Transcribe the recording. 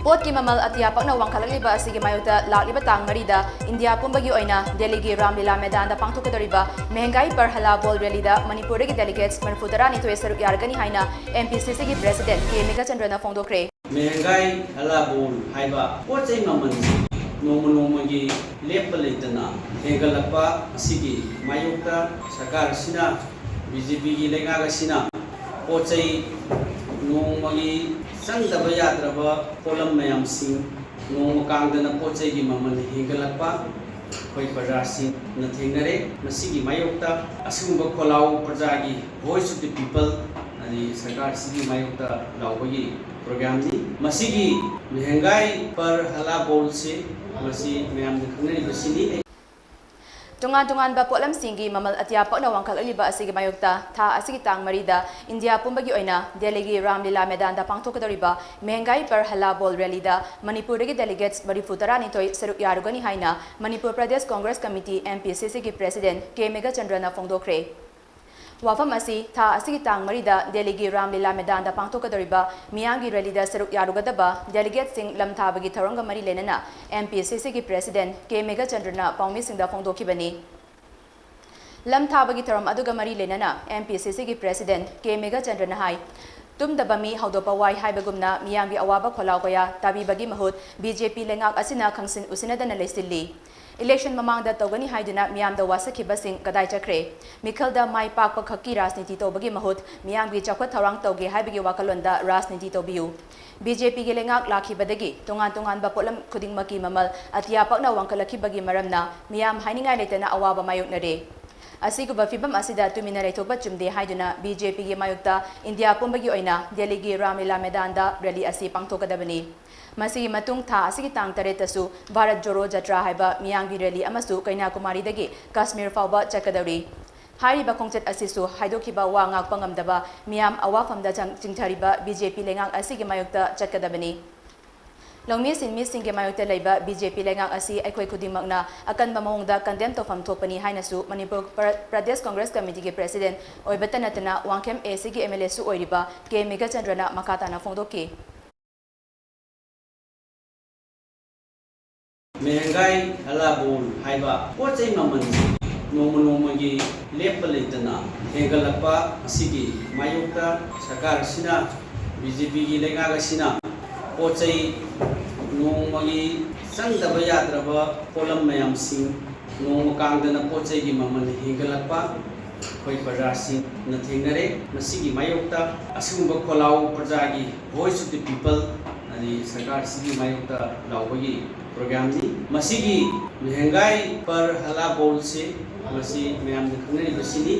pot की ममल अतिया पकना वांखललिबा असिगी मायुक्ता लाक्लिबा तांग मरीदा India पुंबगी ओइना Delhi की रामलीला मैदान पांथोकदरिबा महंगाई पर हला बॉल रैली मणिपुर की डेलीगेट्स मरफुतरा निथोय सरुक यारगनी हाइना एमपीसीसी की प्रेसिडेंट के मेघचंद्रना फोंदोक्रे महंगाई हला बॉल हाइबा पोचै ममल नोमगी लेप लेतना हेगलपा असिगी मायुक्ता सरकार सिना बीजेपी की लेंगाग सिना पोचै नोमगी संगदब याद्रब पोलम मयाम सिंह नोम कांगदना पोचै की ममल हेगलपा कोई प्रजा सिंह न थेंगरे मसिगी मायुक्ता असुंब खोलाव प्रजा की वॉइस ऑफ द पीपल अनि सरकार सिगी मायुक्ता लाउबगी प्रोग्राम नी मसिगी महंगाई पर हला बोल से मसी मयाम खंगनी बसिनी Tungan polam singgi mamal atia pakna wangkhalaliba asigi mayukta tha asigi tang marida India pumbagi oina Delhi gi Ramlila Medan da pangthokadoriba महंगाई पर हला बॉल रैली मणिपुर की डेलीगेट्स मरीफुतरा निथोय सरुक यारुगनी हाइना मणिपुर प्रदेश कांग्रेस कमिटी एमपीसीसी की प्रेसिडेंट के मेघचंद्रना फोंदोक्रे वाफम असी था असिगी तांग मरीदा दिल्ली की रामलीला मैदान दा पांथोकदरिबा मियांगी रैली दा सरुक यारुगदबा डेलीगेट सिंह लमथाबगी थौरंग मरी लेनना एमपीसीसी की प्रेसिडेंट के मेघचंद्रना पाउमी सिंह दा फोंदोखिबनी लमथाबगी थौरम अदुगा मरी लेनना एमपीसीसी की प्रेसिडेंट के मेघचंद्रना हाई तुमदबा मी हौदोपा वाई हाइबगुमना मियांगी अवाबा खोलाव कया ताबीबगी महुत बीजेपी लेंगाक असिना खंगसिन उसिनदना लेसिल्ली इलेक्शन ममांगदा तौगनी हाइदुना मियामदा वासखिबसिंग कदाय चक्रे मिखलदा माई पाकपा खक्की राजनीति तौबगी महुत मियांगी चौखत थौरांग तौगे हाइबगी वाकलोंदा राजनीति तौबियु बीजेपी के लेंगाक लाखिबदगी तोंगान पोलम खुदिंगमकी ममल अतिया पकना वांकलखिबगी मरमना मियाम हाइनिंगाय लेतना अवाबा मायुक्नरे असिगुबा फिबम असिदा तुमिना लेथोबा चुमदे हाइदुना बीजेपी के मायुक्ता इंडिया पुंबगी ओइना दिल्ली की रामलीला मैदान दा रैली असी पांथोकदबनी मसीगी मतुंग था असिगी तांग तरेतसु भारत जोड़ो जत्रा हाइबा मियांगी रैली अमसु कन्याकुमारी दगी काश्मीर फाउबा चकदौरी हाइरिबा खोंगचत असिसु हाइदोखिबा वा ngakpa ngamdaba मियाम अवाफमदा चिंगथारिबा बीजेपी लेंगाक असिगी मायुक्ता चकदबनी लौमी सिनमी सिंगे मायुक्ता लेबा बीजेपी लेंगाक असी अखोय खुदिमकना अकनबा मौंगदा कंडेम तोफम थोपनी हाइनसु मणिपुर प्रदेश कांग्रेस कमिटी के प्रेसिडेंट ओइबतनतना वांखेम एसी की एमएलए सु ओइरिबा के मेघचंद्रना मकाताना फोंदोकी महंगाई हला बोल हाइबा पोचै ममल नोमगी लेप लेतना हेगलपा असिगी मायुक्ता सरकार सिना बीजेपी की लेंगाग सिना पोचै नोमगी संगदब याद्रब पोलम मयाम सिंह नोम कांगदना पोचै की ममल हेगलपा कोई प्रजा सिंह न थेंगरे मसिगी मायुक्ता असुंब खोलाव प्रजा की वॉइस ऑफ द पीपल अनि सरकार सिगी मायुक्ता लाउबगी प्रोग्राम नी मसिगी महंगाई पर हला बोल से मसी मयाम खंगनी बसिनी